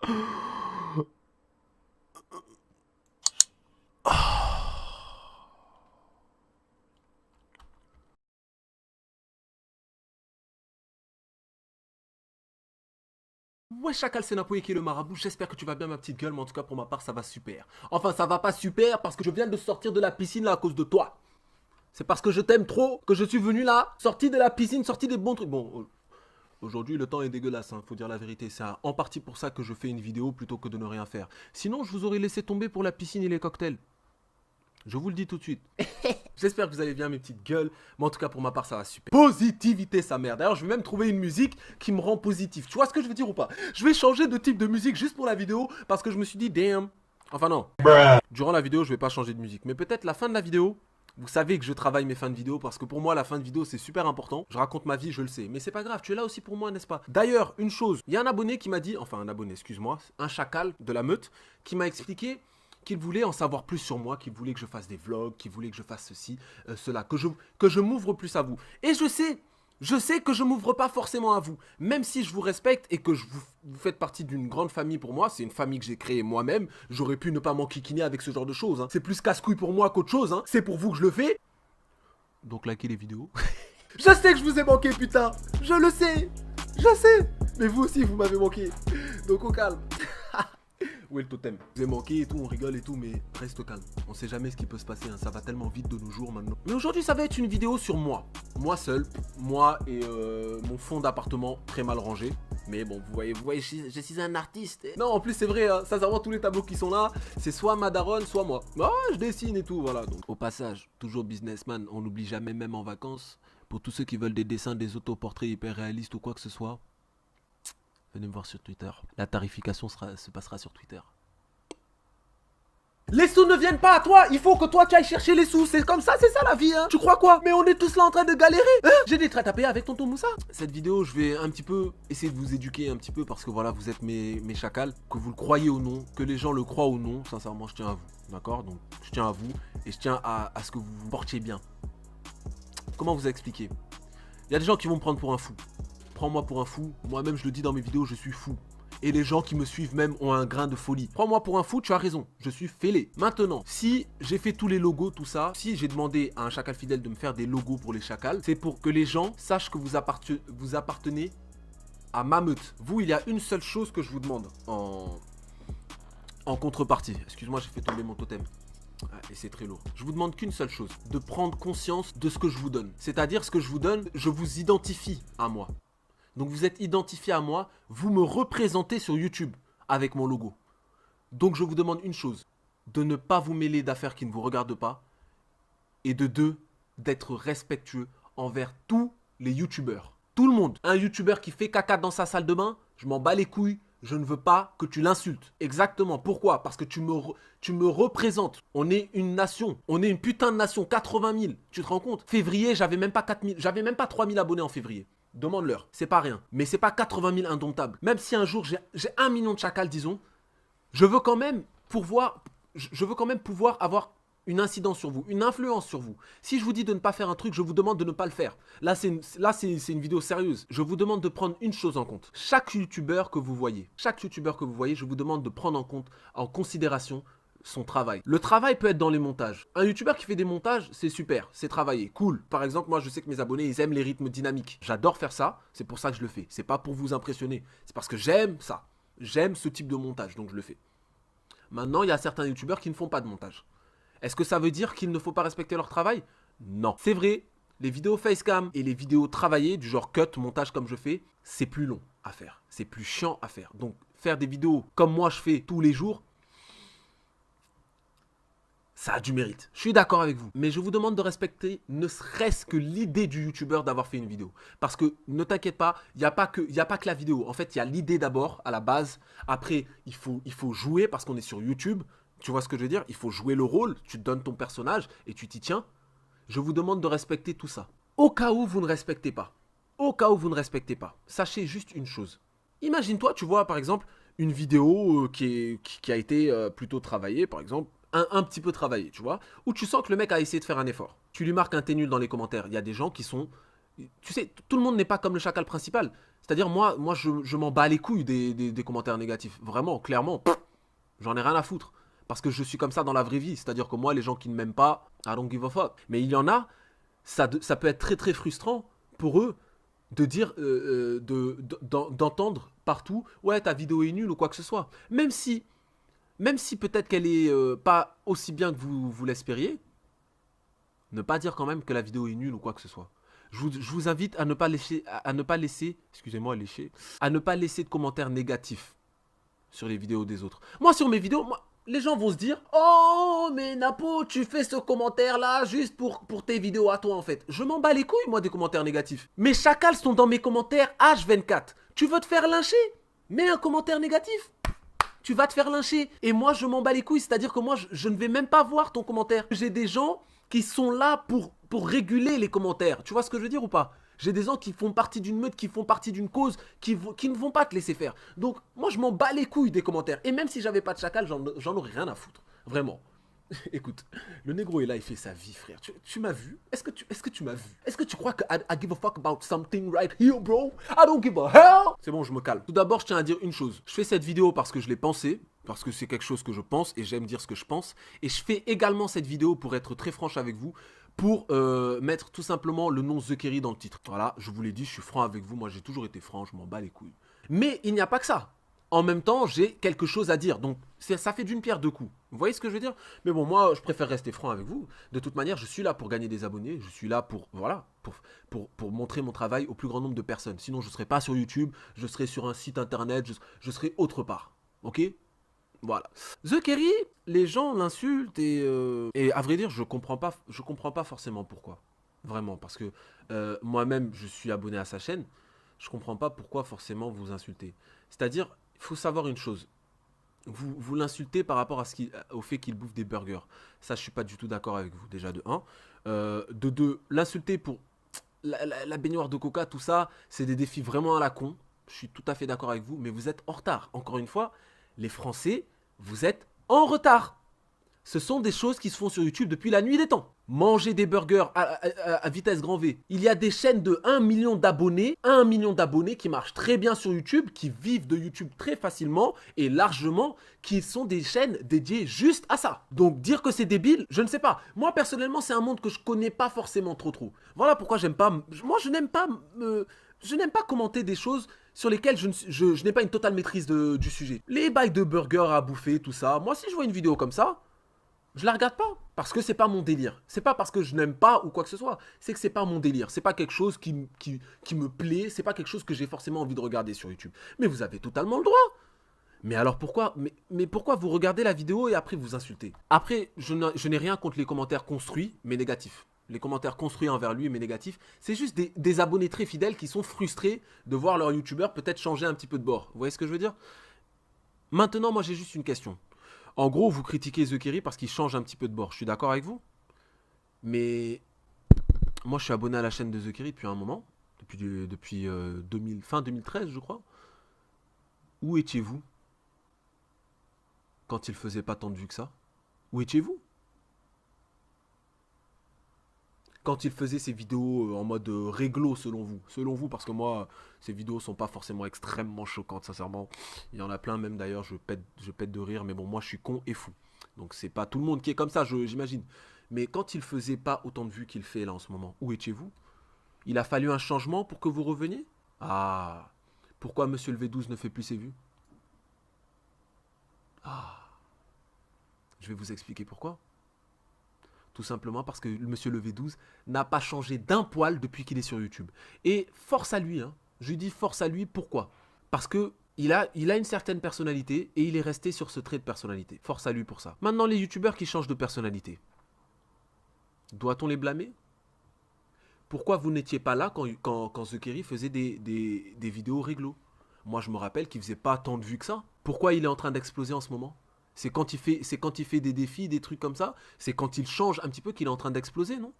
Ouais, Chacal, c'est Napoé qui est le marabout. J'espère que tu vas bien, ma petite gueule, mais en tout cas, pour ma part, ça va super. Enfin, ça va pas super parce que je viens de sortir de la piscine là à cause de toi. C'est parce que je t'aime trop que je suis venu là, sorti de la piscine, sorti des bons trucs. Bon, aujourd'hui, le temps est dégueulasse, hein, faut dire la vérité. C'est en partie pour ça que je fais une vidéo plutôt que de ne rien faire. Sinon, je vous aurais laissé tomber pour la piscine et les cocktails. Je vous le dis tout de suite. J'espère que vous allez bien, mes petites gueules. Mais en tout cas, pour ma part, ça va super. Positivité, sa mère. D'ailleurs, je vais même trouver une musique qui me rend positif. Tu vois ce que je veux dire ou pas? Je vais changer de type de musique juste pour la vidéo parce que je me suis dit, damn. Enfin, non. Durant la vidéo, je vais pas changer de musique. Mais peut-être la fin de la vidéo. Vous savez que je travaille mes fins de vidéo parce que pour moi, la fin de vidéo, c'est super important. Je raconte ma vie, je le sais. Mais c'est pas grave, tu es là aussi pour moi, n'est-ce pas? D'ailleurs, une chose. Il y a un abonné qui m'a dit, enfin, un abonné, excuse-moi, un chacal de la meute, qui m'a expliqué qu'il voulait en savoir plus sur moi, qu'il voulait que je fasse des vlogs, qu'il voulait que je fasse ceci, cela, que je m'ouvre plus à vous. Et je sais que je m'ouvre pas forcément à vous, même si je vous respecte et que vous faites partie d'une grande famille pour moi, c'est une famille que j'ai créée moi-même, j'aurais pu ne pas m'enquiquiner avec ce genre de choses, hein. C'est plus casse-couille pour moi qu'autre chose, hein. C'est pour vous que je le fais. Donc likez les vidéos. Je sais que je vous ai manqué, putain, je le sais, mais vous aussi vous m'avez manqué, donc au calme. Où est le totem? Je vous ai manqué et tout, on rigole et tout, mais reste calme. On sait jamais ce qui peut se passer, hein. Ça va tellement vite de nos jours maintenant. Mais aujourd'hui, ça va être une vidéo sur moi. Moi seul, moi et mon fond d'appartement très mal rangé. Mais bon, vous voyez, je suis un artiste. Non, en plus, c'est vrai, hein, sincèrement, tous les tableaux qui sont là, c'est soit ma daronne, soit moi. Bah, je dessine et tout, voilà. Donc, au passage, toujours businessman, on n'oublie jamais, même en vacances. Pour tous ceux qui veulent des dessins, des autoportraits hyper réalistes ou quoi que ce soit, venez me voir sur Twitter. La tarification se passera sur Twitter. Les sous ne viennent pas à toi, il faut que toi tu ailles chercher les sous, c'est comme ça, c'est ça la vie, hein. Tu crois quoi? Mais on est tous là en train de galérer, hein. J'ai des traites à payer avec tonton Moussa. Cette vidéo, je vais un petit peu essayer de vous éduquer un petit peu parce que voilà, vous êtes mes chacals, que vous le croyez ou non, que les gens le croient ou non, sincèrement, je tiens à vous, d'accord? Donc, je tiens à vous et je tiens à ce que vous vous portiez bien. Comment vous expliquer? Il y a des gens qui vont me prendre pour un fou. Prends-moi pour un fou, moi-même je le dis dans mes vidéos, je suis fou. Et les gens qui me suivent même ont un grain de folie. Prends-moi pour un fou, tu as raison, je suis fêlé. Maintenant, si j'ai fait tous les logos, tout ça, si j'ai demandé à un chacal fidèle de me faire des logos pour les chacals, c'est pour que les gens sachent que vous appartenez à ma meute. Vous, il y a une seule chose que je vous demande en contrepartie. Excuse-moi, j'ai fait tomber mon totem. Ah, et c'est très lourd. Je vous demande qu'une seule chose, de prendre conscience de ce que je vous donne. C'est-à-dire, ce que je vous donne, je vous identifie à moi. Donc vous êtes identifié à moi, vous me représentez sur YouTube avec mon logo. Donc je vous demande une chose, de ne pas vous mêler d'affaires qui ne vous regardent pas, et de deux, d'être respectueux envers tous les YouTubeurs. Tout le monde. Un YouTuber qui fait caca dans sa salle de bain, je m'en bats les couilles, je ne veux pas que tu l'insultes. Exactement. Pourquoi? Parce que tu me représentes. On est une nation. On est une putain de nation. 80 000. Tu te rends compte? Février, j'avais même pas 4 000. J'avais même pas 3 000 abonnés en février. Demande-leur. C'est pas rien. Mais c'est pas 80 000 indomptables. Même si un jour j'ai 1 million de chacals, disons, je veux quand même pouvoir avoir une incidence sur vous, une influence sur vous. Si je vous dis de ne pas faire un truc, je vous demande de ne pas le faire. Là, c'est une vidéo sérieuse. Je vous demande de prendre une chose en compte. Chaque youtubeur que vous voyez, je vous demande de prendre en considération son travail. Le travail peut être dans les montages. Un youtubeur qui fait des montages, c'est super, c'est travaillé, cool. Par exemple, moi je sais que mes abonnés, ils aiment les rythmes dynamiques. J'adore faire ça, c'est pour ça que je le fais. C'est pas pour vous impressionner, c'est parce que j'aime ça. J'aime ce type de montage, donc je le fais. Maintenant, il y a certains youtubeurs qui ne font pas de montage. Est-ce que ça veut dire qu'il ne faut pas respecter leur travail? Non. C'est vrai, les vidéos facecam et les vidéos travaillées, du genre cut, montage comme je fais, c'est plus long à faire. C'est plus chiant à faire. Donc, faire des vidéos comme moi je fais tous les jours, ça a du mérite. Je suis d'accord avec vous. Mais je vous demande de respecter ne serait-ce que l'idée du youtubeur d'avoir fait une vidéo. Parce que, ne t'inquiète pas, il n'y a pas que la vidéo. En fait, il y a l'idée d'abord, à la base. Après, il faut jouer parce qu'on est sur YouTube. Tu vois ce que je veux dire? Il faut jouer le rôle, tu te donnes ton personnage et tu t'y tiens. Je vous demande de respecter tout ça. Au cas où vous ne respectez pas. Au cas où vous ne respectez pas. Sachez juste une chose. Imagine-toi, tu vois par exemple une vidéo qui a été plutôt travaillée, par exemple, un petit peu travaillée, tu vois, où tu sens que le mec a essayé de faire un effort. Tu lui marques un t'es nul dans les commentaires. Il y a des gens qui sont Tu sais, tout le monde n'est pas comme le chacal principal. C'est-à-dire, moi je m'en bats les couilles des commentaires négatifs. Vraiment, clairement, j'en ai rien à foutre. Parce que je suis comme ça dans la vraie vie. C'est-à-dire que moi, les gens qui ne m'aiment pas, I don't give a fuck. Mais il y en a, ça peut être très très frustrant pour eux de dire, d'entendre partout, ouais, ta vidéo est nulle ou quoi que ce soit. Même si peut-être qu'elle est pas aussi bien que vous l'espériez, ne pas dire quand même que la vidéo est nulle ou quoi que ce soit. Je vous invite à ne pas laisser, excusez-moi, à ne pas laisser de commentaires négatifs sur les vidéos des autres. Moi, sur mes vidéos, les gens vont se dire, oh, mais Napo, tu fais ce commentaire-là juste pour tes vidéos à toi, en fait. Je m'en bats les couilles, moi, des commentaires négatifs. Mes chacals sont dans mes commentaires H24. Tu veux te faire lyncher? Mets un commentaire négatif. Tu vas te faire lyncher. Et moi, je m'en bats les couilles. C'est-à-dire que moi, je ne vais même pas voir ton commentaire. J'ai des gens qui sont là pour réguler les commentaires. Tu vois ce que je veux dire ou pas? J'ai des gens qui font partie d'une meute, qui font partie d'une cause, qui ne vont pas te laisser faire. Donc, moi, je m'en bats les couilles des commentaires. Et même si j'avais pas de chacal, j'en aurais rien à foutre. Vraiment. Écoute, le négro est là, il fait sa vie, frère. Tu m'as vu? Est-ce que tu m'as vu? Est-ce que tu crois que I give a fuck about something right here, bro? I don't give a hell! C'est bon, je me calme. Tout d'abord, je tiens à dire une chose. Je fais cette vidéo parce que je l'ai pensé, parce que c'est quelque chose que je pense et j'aime dire ce que je pense. Et je fais également cette vidéo pour être très franche avec vous, pour mettre tout simplement le nom The Kerry dans le titre. Voilà, je vous l'ai dit, je suis franc avec vous. Moi, j'ai toujours été franc, je m'en bats les couilles. Mais il n'y a pas que ça. En même temps, j'ai quelque chose à dire. Donc, ça fait d'une pierre deux coups. Vous voyez ce que je veux dire? Mais bon, moi, je préfère rester franc avec vous. De toute manière, je suis là pour gagner des abonnés. Je suis là pour, voilà, pour montrer mon travail au plus grand nombre de personnes. Sinon, je ne serais pas sur YouTube. Je serais sur un site internet. Je serais autre part. Ok? Voilà. The Kerry, les gens l'insultent et à vrai dire, je comprends pas forcément pourquoi. Vraiment, parce que moi-même, je suis abonné à sa chaîne. Je comprends pas pourquoi forcément vous insultez. C'est-à-dire, il faut savoir une chose. Vous l'insultez par rapport au fait qu'il bouffe des burgers. Ça, je suis pas du tout d'accord avec vous, déjà de 1. De 2, l'insulter pour la baignoire de coca, tout ça, c'est des défis vraiment à la con. Je suis tout à fait d'accord avec vous, mais vous êtes en retard. Encore une fois, les Français, vous êtes en retard. Ce sont des choses qui se font sur YouTube depuis la nuit des temps. Manger des burgers à vitesse grand V. Il y a des chaînes de 1 million d'abonnés, 1 million d'abonnés qui marchent très bien sur YouTube, qui vivent de YouTube très facilement et largement, qui sont des chaînes dédiées juste à ça. Donc dire que c'est débile, je ne sais pas. Moi personnellement, c'est un monde que je connais pas forcément trop. Voilà pourquoi j'aime pas. Moi, je n'aime pas commenter des choses sur lesquelles je n'ai pas une totale maîtrise du sujet. Les bails de burgers à bouffer, tout ça. Moi, si je vois une vidéo comme ça, je la regarde pas parce que c'est pas mon délire. C'est pas parce que je n'aime pas ou quoi que ce soit. C'est que c'est pas mon délire. C'est pas quelque chose qui me plaît. C'est pas quelque chose que j'ai forcément envie de regarder sur YouTube. Mais vous avez totalement le droit. Mais alors pourquoi mais pourquoi vous regardez la vidéo et après vous insultez? Après, je n'ai rien contre les commentaires construits mais négatifs. Les commentaires construits envers lui mais négatifs, c'est juste des abonnés très fidèles qui sont frustrés de voir leur youtubeur peut-être changer un petit peu de bord. Vous voyez ce que je veux dire? Maintenant, moi j'ai juste une question. En gros, vous critiquez The Kerry parce qu'il change un petit peu de bord. Je suis d'accord avec vous. Mais moi, je suis abonné à la chaîne de The Kerry depuis un moment. Depuis fin 2013, je crois. Où étiez-vous quand il faisait pas tant de vues que ça? Où étiez-vous quand il faisait ses vidéos en mode réglo selon vous? Selon vous, parce que moi, ces vidéos sont pas forcément extrêmement choquantes, sincèrement. Il y en a plein même d'ailleurs, je pète de rire, mais bon, moi je suis con et fou. Donc c'est pas tout le monde qui est comme ça, j'imagine. Mais quand il faisait pas autant de vues qu'il fait là en ce moment, où étiez-vous? Il a fallu un changement pour que vous reveniez? Ah, pourquoi Monsieur le V12 ne fait plus ses vues? Ah, je vais vous expliquer pourquoi. Tout simplement parce que Monsieur le V12 n'a pas changé d'un poil depuis qu'il est sur YouTube. Et force à lui, hein. Je lui dis force à lui, pourquoi? Parce que il a une certaine personnalité et il est resté sur ce trait de personnalité. Force à lui pour ça. Maintenant, les youtubeurs qui changent de personnalité, doit-on les blâmer? Pourquoi vous n'étiez pas là quand The Kerry faisait des vidéos réglo? Moi, je me rappelle qu'il faisait pas tant de vues que ça. Pourquoi il est en train d'exploser en ce moment? C'est quand il fait des défis, des trucs comme ça. C'est quand il change un petit peu qu'il est en train d'exploser, non?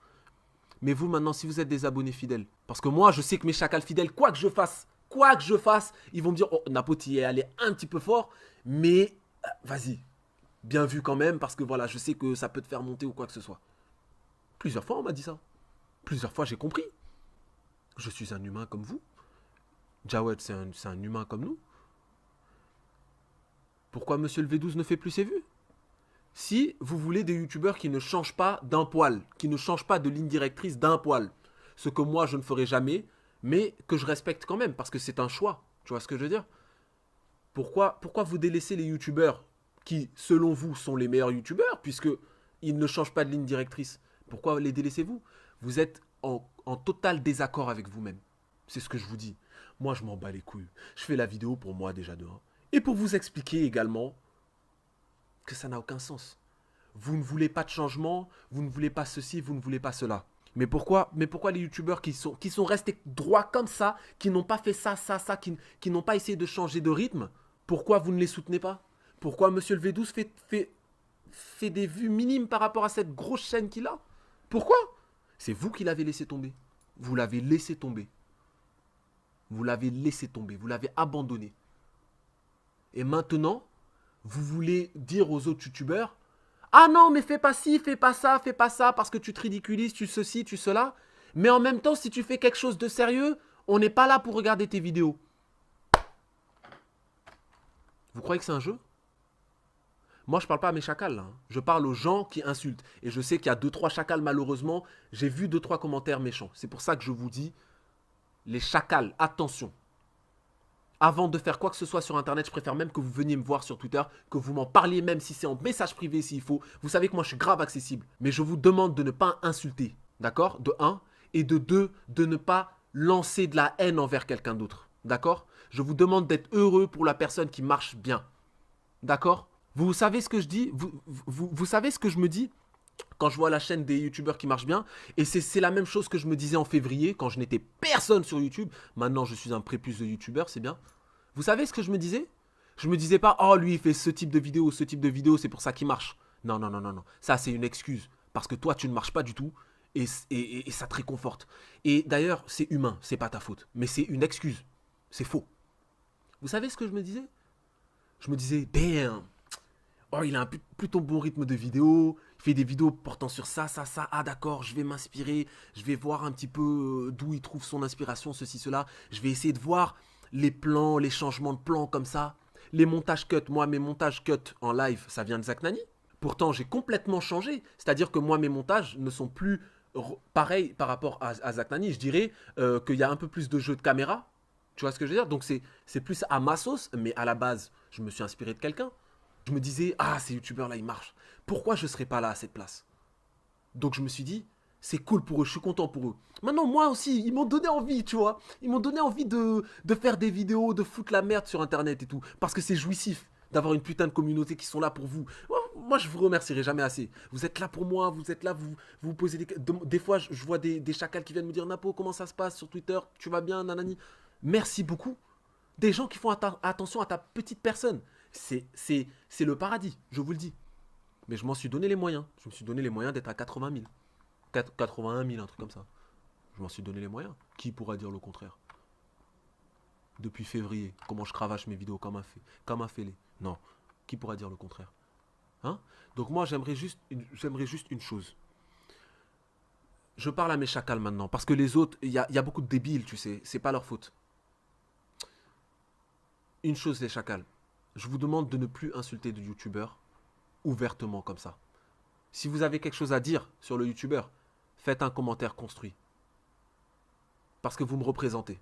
Mais vous, maintenant, si vous êtes des abonnés fidèles, parce que moi, je sais que mes chacals fidèles, quoi que je fasse, ils vont me dire, oh, Napo, tu y es allé un petit peu fort, mais vas-y, bien vu quand même, parce que voilà, je sais que ça peut te faire monter ou quoi que ce soit. Plusieurs fois, on m'a dit ça. Plusieurs fois, j'ai compris. Je suis un humain comme vous. Jawed, c'est un humain comme nous. Pourquoi Monsieur le V12 ne fait plus ses vues? Si vous voulez des youtubeurs qui ne changent pas d'un poil, qui ne changent pas de ligne directrice d'un poil, ce que moi je ne ferai jamais, mais que je respecte quand même, parce que c'est un choix. Tu vois ce que je veux dire? Pourquoi vous délaissez les youtubeurs qui, selon vous, sont les meilleurs youtubeurs, puisque ils ne changent pas de ligne directrice? Pourquoi les délaissez-vous? Vous êtes en total désaccord avec vous-même. C'est ce que je vous dis. Moi, je m'en bats les couilles. Je fais la vidéo pour moi déjà de un. Et pour vous expliquer également que ça n'a aucun sens. Vous ne voulez pas de changement, vous ne voulez pas ceci, vous ne voulez pas cela. Mais pourquoi les youtubeurs qui sont restés droits comme ça, qui n'ont pas fait ça, qui n'ont pas essayé de changer de rythme, pourquoi vous ne les soutenez pas? Pourquoi Monsieur le V12 fait des vues minimes par rapport à cette grosse chaîne qu'il a? Pourquoi? C'est vous qui l'avez laissé tomber. Vous l'avez laissé tomber. Vous l'avez laissé tomber, vous l'avez abandonné. Et maintenant, vous voulez dire aux autres youtubeurs, ah non, mais fais pas ci, fais pas ça, parce que tu te ridiculises, tu ceci, tu cela. Mais en même temps, si tu fais quelque chose de sérieux, on n'est pas là pour regarder tes vidéos. Vous croyez que c'est un jeu? Moi, je parle pas à mes chacals, là. Je parle aux gens qui insultent. Et je sais qu'il y a 2-3 chacals, malheureusement. J'ai vu 2-3 commentaires méchants. C'est pour ça que je vous dis, les chacals, attention. Avant de faire quoi que ce soit sur Internet, je préfère même que vous veniez me voir sur Twitter, que vous m'en parliez même si c'est en message privé s'il faut. Vous savez que moi, je suis grave accessible. Mais je vous demande de ne pas insulter, d'accord? De 1. Et de 2, de ne pas lancer de la haine envers quelqu'un d'autre, d'accord? Je vous demande d'être heureux pour la personne qui marche bien, d'accord? Vous savez ce que je dis? Vous savez ce que je me dis quand je vois la chaîne des youtubeurs qui marchent bien? Et c'est la même chose que je me disais en février, quand je n'étais personne sur YouTube. Maintenant, je suis un prépuce de youtubeur, c'est bien. Vous savez ce que je me disais? Je me disais pas, oh, lui, il fait ce type de vidéo, c'est pour ça qu'il marche. Non, non, non, non, non. Ça, c'est une excuse. Parce que toi, tu ne marches pas du tout. Et ça te réconforte. Et d'ailleurs, c'est humain, c'est pas ta faute. Mais c'est une excuse. C'est faux. Vous savez ce que je me disais? Je me disais, damn. Oh, il a un plutôt bon rythme de vidéo. Il fait des vidéos portant sur ça. Ah, d'accord, je vais m'inspirer. Je vais voir un petit peu d'où il trouve son inspiration, ceci, cela. Je vais essayer de voir les plans, les changements de plans comme ça. Les montages cut. Moi, mes montages cut en live, ça vient de Zach Nani. Pourtant, j'ai complètement changé. C'est-à-dire que moi, mes montages ne sont plus pareils par rapport à Zach Nani. Je dirais qu'il y a un peu plus de jeu de caméra. Tu vois ce que je veux dire? Donc, c'est plus à ma sauce. Mais à la base, je me suis inspiré de quelqu'un. Je me disais, ah, ces youtubeurs là, ils marchent. Pourquoi je ne serais pas là à cette place? Donc je me suis dit, c'est cool pour eux, je suis content pour eux. Maintenant, moi aussi, ils m'ont donné envie, tu vois. Ils m'ont donné envie de faire des vidéos, de foutre la merde sur Internet et tout. Parce que c'est jouissif d'avoir une putain de communauté qui sont là pour vous. Moi, je vous remercierai jamais assez. Vous êtes là pour moi, vous êtes là, vous posez des fois, je vois des chacals qui viennent me dire, Napo, comment ça se passe sur Twitter? Tu vas bien, nanani? Merci beaucoup. Des gens qui font attention à ta petite personne. C'est le paradis, je vous le dis. Mais je m'en suis donné les moyens. Je me suis donné les moyens d'être à 80 000. 81 000, un truc comme ça. Je m'en suis donné les moyens. Qui pourra dire le contraire? Depuis février, comment je cravache mes vidéos comme un fêlé. Non. Qui pourra dire le contraire? Hein? Donc moi, j'aimerais juste une chose. Je parle à mes chacals maintenant. Parce que les autres, il y a beaucoup de débiles, tu sais. C'est pas leur faute. Une chose, les chacals. Je vous demande de ne plus insulter de youtubeurs ouvertement comme ça. Si vous avez quelque chose à dire sur le youtubeur, faites un commentaire construit. Parce que vous me représentez.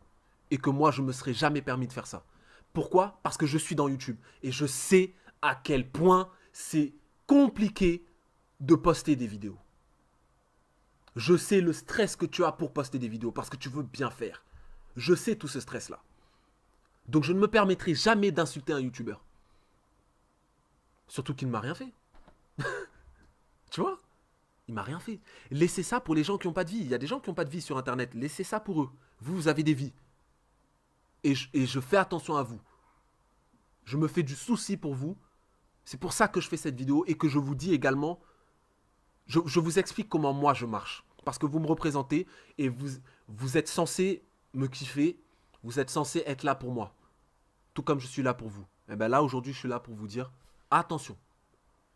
Et que moi, je ne me serais jamais permis de faire ça. Pourquoi? Parce que je suis dans YouTube. Et je sais à quel point c'est compliqué de poster des vidéos. Je sais le stress que tu as pour poster des vidéos. Parce que tu veux bien faire. Je sais tout ce stress-là. Donc je ne me permettrai jamais d'insulter un youtubeur. Surtout qu'il ne m'a rien fait. Tu vois? Il m'a rien fait. Laissez ça pour les gens qui n'ont pas de vie. Il y a des gens qui n'ont pas de vie sur Internet. Laissez ça pour eux. Vous avez des vies. Et je fais attention à vous. Je me fais du souci pour vous. C'est pour ça que je fais cette vidéo et que je vous dis également, je vous explique comment moi je marche. Parce que vous me représentez et vous êtes censé me kiffer. Vous êtes censé être là pour moi. Tout comme je suis là pour vous. Et bien là, aujourd'hui, je suis là pour vous dire, attention,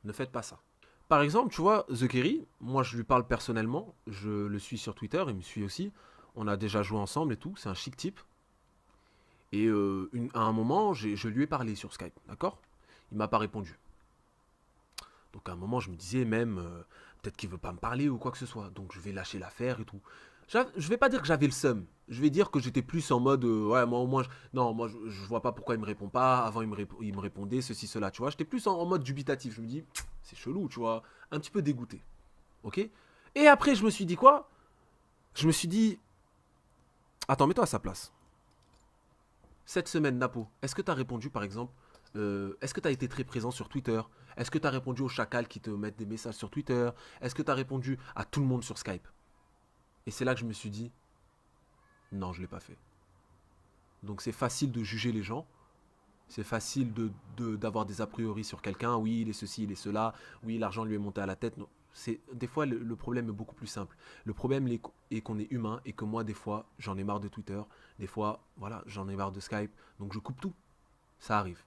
ne faites pas ça. Par exemple, tu vois, The Kerry, moi je lui parle personnellement, je le suis sur Twitter, il me suit aussi. On a déjà joué ensemble et tout. C'est un chic type. Et à un moment, je lui ai parlé sur Skype, d'accord? Il m'a pas répondu. Donc à un moment, je me disais même, peut-être qu'il veut pas me parler ou quoi que ce soit. Donc je vais lâcher l'affaire et tout. Je vais pas dire que j'avais le seum. Je vais dire que j'étais plus en mode, ouais, moi au moins, non, moi je vois pas pourquoi il me répond pas. Avant, il me répondait ceci, cela, tu vois. J'étais plus en mode dubitatif. Je me dis, c'est chelou, tu vois. Un petit peu dégoûté. Ok? Et après, je me suis dit quoi? Je me suis dit, attends, mets-toi à sa place. Cette semaine, Napo, est-ce que tu as répondu par exemple, est-ce que tu as été très présent sur Twitter? Est-ce que tu as répondu aux chacals qui te mettent des messages sur Twitter? Est-ce que tu as répondu à tout le monde sur Skype? Et c'est là que je me suis dit, non, je ne l'ai pas fait. Donc c'est facile de juger les gens. C'est facile d'avoir des a priori sur quelqu'un. Oui, il est ceci, il est cela. Oui, l'argent lui est monté à la tête. Non. Des fois, le problème est beaucoup plus simple. Le problème est qu'on est humain et que moi, des fois, j'en ai marre de Twitter. Des fois, voilà, j'en ai marre de Skype. Donc, je coupe tout. Ça arrive.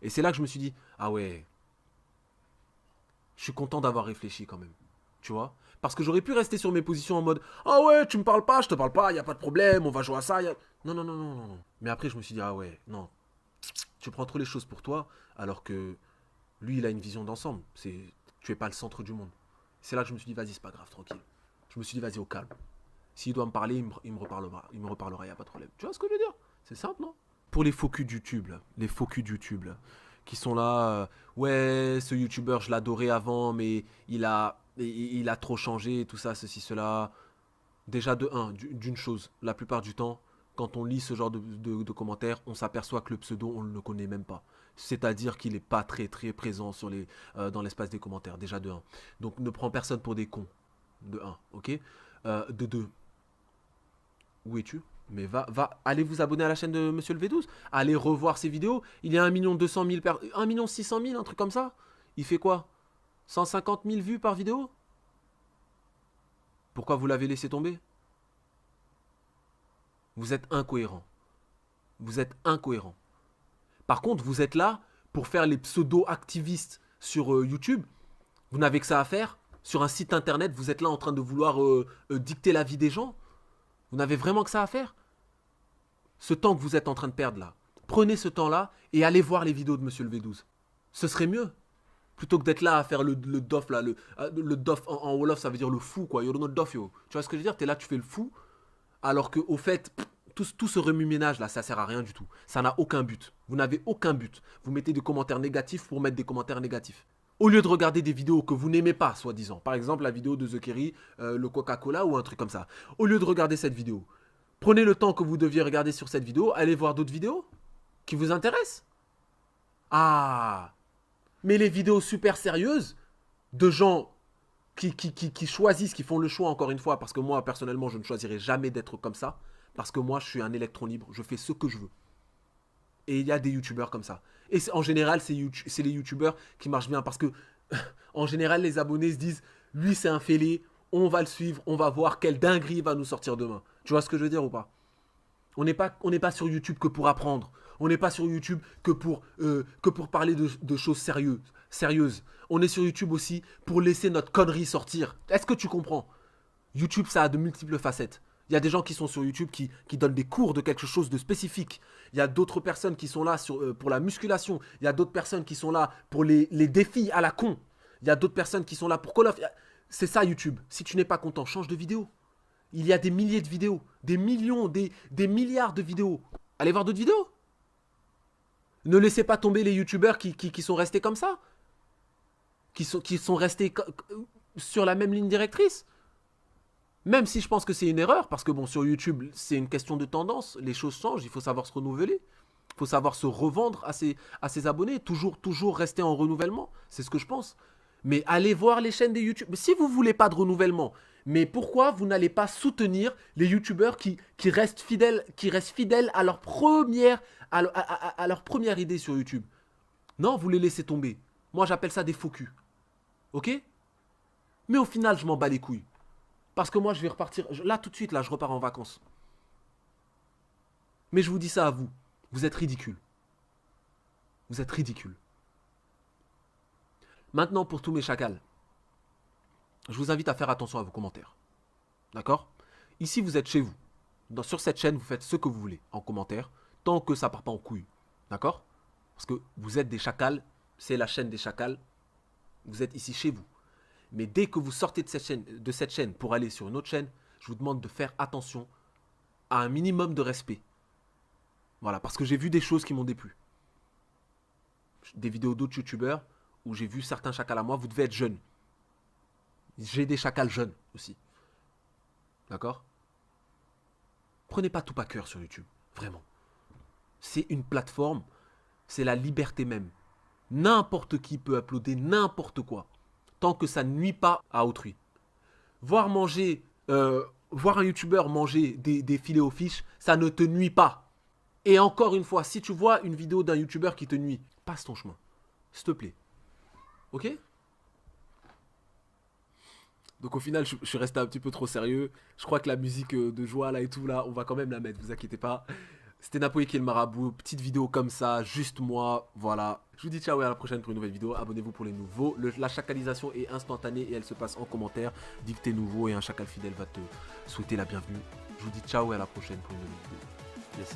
Et c'est là que je me suis dit, ah ouais, je suis content d'avoir réfléchi quand même. Tu vois? Parce que j'aurais pu rester sur mes positions en mode, ah ouais, tu me parles pas, je te parle pas, y a pas de problème, on va jouer à ça. Non, non, non, non, non. Mais après, je me suis dit, ah ouais, non. Tu prends trop les choses pour toi, alors que lui, il a une vision d'ensemble. Tu es pas le centre du monde. C'est là que je me suis dit, vas-y, c'est pas grave, tranquille. Je me suis dit, vas-y, au calme. S'il doit me parler, il me reparlera. Il me reparlera, il n'y a pas de problème. Tu vois ce que je veux dire? C'est simple, non? Pour les faux culs de YouTube, là, les faux culs de YouTube, là, qui sont là, ouais, ce YouTuber, je l'adorais avant, mais il a trop changé, tout ça, ceci, cela. Déjà, d'une chose, la plupart du temps, quand on lit ce genre de commentaires, on s'aperçoit que le pseudo, on ne le connaît même pas. C'est-à-dire qu'il n'est pas très très présent dans l'espace des commentaires, déjà de un. Donc ne prends personne pour des cons, de un, ok? De deux, où es-tu? Mais allez vous abonner à la chaîne de Monsieur le V12. Allez revoir ses vidéos. Il y a 1 200 000 personnes, 1 600 000, un truc comme ça. Il fait quoi? 150 000 vues par vidéo? Pourquoi vous l'avez laissé tomber? Vous êtes incohérent. Vous êtes incohérent. Par contre, vous êtes là pour faire les pseudo-activistes sur YouTube. Vous n'avez que ça à faire. Sur un site internet, vous êtes là en train de vouloir dicter la vie des gens. Vous n'avez vraiment que ça à faire. Ce temps que vous êtes en train de perdre là, prenez ce temps-là et allez voir les vidéos de Monsieur le V12. Ce serait mieux. Plutôt que d'être là à faire le dof là. Le dof en Wolof, ça veut dire le fou quoi. You're not dof yo. Tu vois ce que je veux dire? T'es là, tu fais le fou. Alors que au fait, tout ce remue-ménage là, ça sert à rien du tout. Ça n'a aucun but. Vous n'avez aucun but. Vous mettez des commentaires négatifs pour mettre des commentaires négatifs. Au lieu de regarder des vidéos que vous n'aimez pas, soi-disant. Par exemple, la vidéo de The Kerry, le Coca-Cola ou un truc comme ça. Au lieu de regarder cette vidéo, prenez le temps que vous deviez regarder sur cette vidéo, allez voir d'autres vidéos qui vous intéressent. Ah, mais les vidéos super sérieuses de gens qui choisissent, qui font le choix encore une fois, parce que moi personnellement je ne choisirai jamais d'être comme ça, parce que moi je suis un électron libre, je fais ce que je veux. Et il y a des youtubeurs comme ça. Et en général c'est les youtubeurs qui marchent bien, parce que en général les abonnés se disent, lui c'est un fêlé, on va le suivre, on va voir quelle dinguerie il va nous sortir demain. Tu vois ce que je veux dire ou pas? On n'est pas sur YouTube que pour apprendre. On n'est pas sur YouTube que pour parler de choses sérieuses. On est sur YouTube aussi pour laisser notre connerie sortir. Est-ce que tu comprends? YouTube, ça a de multiples facettes. Il y a des gens qui sont sur YouTube qui donnent des cours de quelque chose de spécifique. Il y a d'autres personnes qui sont là pour la musculation. Il y a d'autres personnes qui sont là pour les défis à la con. Il y a d'autres personnes qui sont là pour Call of. C'est ça YouTube. Si tu n'es pas content, change de vidéo. Il y a des milliers de vidéos, des millions, des milliards de vidéos. Allez voir d'autres vidéos. Ne laissez pas tomber les youtubeurs qui sont restés comme ça. Qui sont restés sur la même ligne directrice. Même si je pense que c'est une erreur, parce que bon, sur YouTube, c'est une question de tendance. Les choses changent, il faut savoir se renouveler. Il faut savoir se revendre à ses abonnés. Toujours rester en renouvellement. C'est ce que je pense. Mais allez voir les chaînes des youtubeurs. Si vous ne voulez pas de renouvellement, mais pourquoi vous n'allez pas soutenir les youtubeurs qui restent fidèles à leur première, à leur première idée sur YouTube? Non, vous les laissez tomber. Moi, j'appelle ça des faux culs. Ok? Mais au final, je m'en bats les couilles. Parce que moi, je vais repartir. Là, tout de suite, là, je repars en vacances. Mais je vous dis ça à vous. Vous êtes ridicules. Vous êtes ridicules. Maintenant, pour tous mes chacals, je vous invite à faire attention à vos commentaires. D'accord? Ici, vous êtes chez vous. sur cette chaîne, vous faites ce que vous voulez en commentaire, tant que ça part pas en couille. D'accord? Parce que vous êtes des chacals, c'est la chaîne des chacals, vous êtes ici chez vous. Mais dès que vous sortez de cette chaîne pour aller sur une autre chaîne, je vous demande de faire attention à un minimum de respect. Voilà, parce que j'ai vu des choses qui m'ont déplu. Des vidéos d'autres youtubeurs où j'ai vu certains chacals à moi, vous devez être jeune. J'ai des chacals jeunes aussi. D'accord? Prenez pas tout à cœur sur YouTube, vraiment. C'est une plateforme, c'est la liberté même. N'importe qui peut uploader n'importe quoi, tant que ça ne nuit pas à autrui. Voir un youtubeur manger des filets aux fiches, ça ne te nuit pas. Et encore une fois, si tu vois une vidéo d'un youtubeur qui te nuit, passe ton chemin, s'il te plaît. Ok? Donc au final, je suis resté un petit peu trop sérieux. Je crois que la musique de joie là et tout là, on va quand même la mettre, vous inquiétez pas. C'était Napoléon qui est le marabout, petite vidéo comme ça, juste moi, voilà. Je vous dis ciao et à la prochaine pour une nouvelle vidéo. Abonnez-vous pour les nouveaux. La chacalisation est instantanée et elle se passe en commentaire. Dis que t'es nouveau et un chacal fidèle va te souhaiter la bienvenue. Je vous dis ciao et à la prochaine pour une nouvelle vidéo. Yes.